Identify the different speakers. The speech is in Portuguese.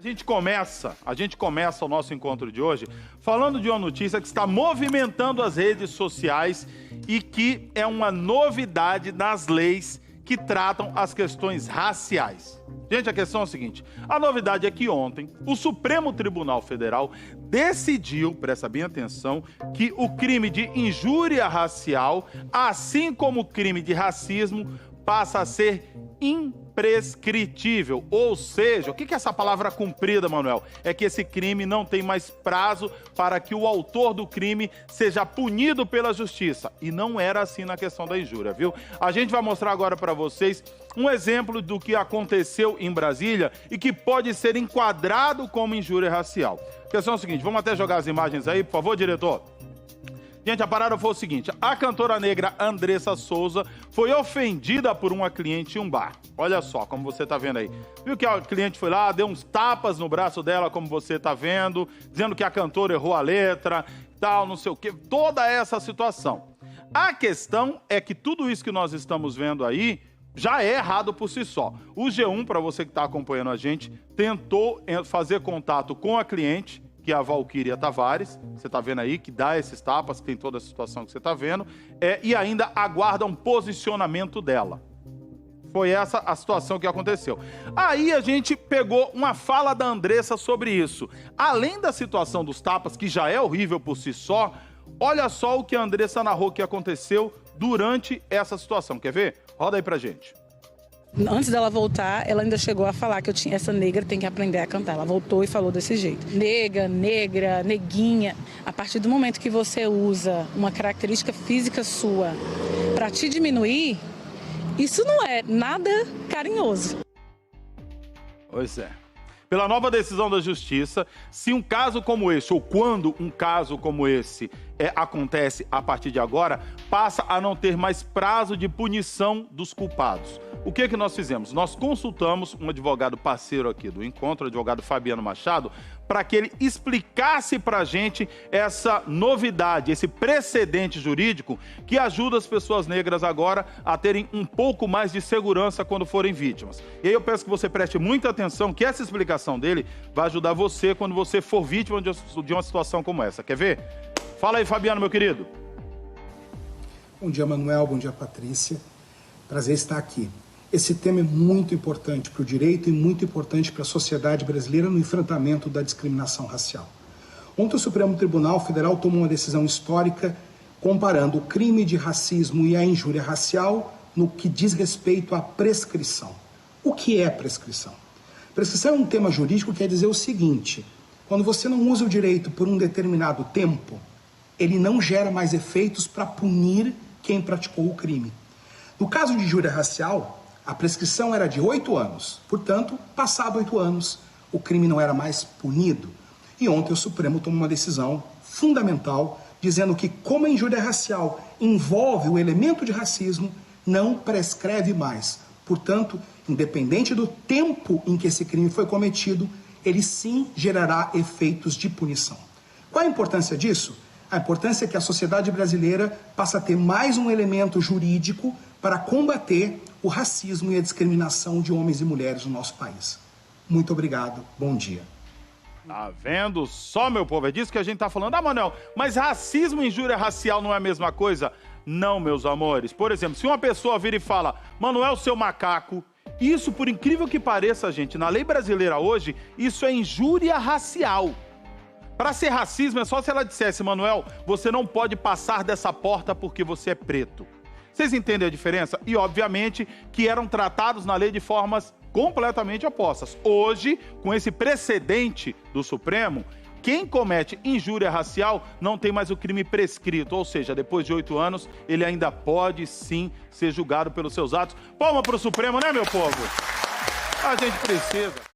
Speaker 1: A gente começa o nosso encontro de hoje falando de uma notícia que está movimentando as redes sociais e que é uma novidade nas leis que tratam as questões raciais. Gente, a questão é a seguinte: a novidade é que ontem o Supremo Tribunal Federal decidiu, presta bem atenção, que o crime de injúria racial, assim como o crime de racismo, passa a ser imprescritível. Ou seja, o que é essa palavra cumprida, Manuel? É que esse crime não tem mais prazo para que o autor do crime seja punido pela justiça. E não era assim na questão da injúria, viu? A gente vai mostrar agora para vocês um exemplo do que aconteceu em Brasília e que pode ser enquadrado como injúria racial. A questão é o seguinte, vamos até jogar as imagens aí, por favor, diretor? Gente, a parada foi o seguinte: a cantora negra Andressa Souza foi ofendida por uma cliente em um bar. Olha só, como você tá vendo aí. Viu que a cliente foi lá, deu uns tapas no braço dela, como você tá vendo, dizendo que a cantora errou a letra, tal, não sei o quê. Toda essa situação. A questão é que tudo isso que nós estamos vendo aí já é errado por si só. O G1, para você que está acompanhando a gente, tentou fazer contato com a cliente, que é a Valquíria Tavares, você está vendo aí, que dá esses tapas, que tem toda a situação que você está vendo, e ainda aguarda um posicionamento dela. Foi essa a situação que aconteceu. Aí a gente pegou uma fala da Andressa sobre isso. Além da situação dos tapas, que já é horrível por si só, olha só o que a Andressa narrou que aconteceu durante essa situação. Quer ver? Roda aí pra gente.
Speaker 2: Antes dela voltar, ela ainda chegou a falar que essa negra tem que aprender a cantar. Ela voltou e falou desse jeito. Nega, negra, neguinha. A partir do momento que você usa uma característica física sua para te diminuir, isso não é nada carinhoso.
Speaker 1: Pois é. Pela nova decisão da Justiça, se um caso como esse, ou quando um caso como esse acontece a partir de agora, passa a não ter mais prazo de punição dos culpados. O que nós fizemos? Nós consultamos um advogado parceiro aqui do encontro, o advogado Fabiano Machado, para que ele explicasse para a gente essa novidade, esse precedente jurídico que ajuda as pessoas negras agora a terem um pouco mais de segurança quando forem vítimas. E aí eu peço que você preste muita atenção, que essa explicação dele vai ajudar você quando você for vítima de uma situação como essa. Quer ver? Fala aí, Fabiano, meu querido.
Speaker 3: Bom dia, Manuel. Bom dia, Patrícia. Prazer estar aqui. Esse tema é muito importante para o direito e muito importante para a sociedade brasileira no enfrentamento da discriminação racial. Ontem o Supremo Tribunal Federal tomou uma decisão histórica comparando o crime de racismo e a injúria racial no que diz respeito à prescrição. O que é prescrição? Prescrição é um tema jurídico que quer dizer o seguinte: quando você não usa o direito por um determinado tempo, ele não gera mais efeitos para punir quem praticou o crime. No caso de injúria racial, a prescrição era de 8 anos, portanto, passado 8 anos, o crime não era mais punido. E ontem o Supremo tomou uma decisão fundamental, dizendo que, como a injúria racial envolve o elemento de racismo, não prescreve mais. Portanto, independente do tempo em que esse crime foi cometido, ele sim gerará efeitos de punição. Qual a importância disso? A importância é que a sociedade brasileira passa a ter mais um elemento jurídico para combater o racismo e a discriminação de homens e mulheres no nosso país. Muito obrigado, bom dia.
Speaker 1: Tá vendo só, meu povo? É disso que a gente tá falando. Ah, Manuel, mas racismo e injúria racial não é a mesma coisa? Não, meus amores. Por exemplo, se uma pessoa vira e fala, Manuel, seu macaco, isso, por incrível que pareça, gente, na lei brasileira hoje, isso é injúria racial. Para ser racismo é só se ela dissesse, Manuel, você não pode passar dessa porta porque você é preto. Vocês entendem a diferença? E, obviamente, que eram tratados na lei de formas completamente opostas. Hoje, com esse precedente do Supremo, quem comete injúria racial não tem mais o crime prescrito, ou seja, depois de 8 anos, ele ainda pode, sim, ser julgado pelos seus atos. Palma para o Supremo, né, meu povo? A gente precisa.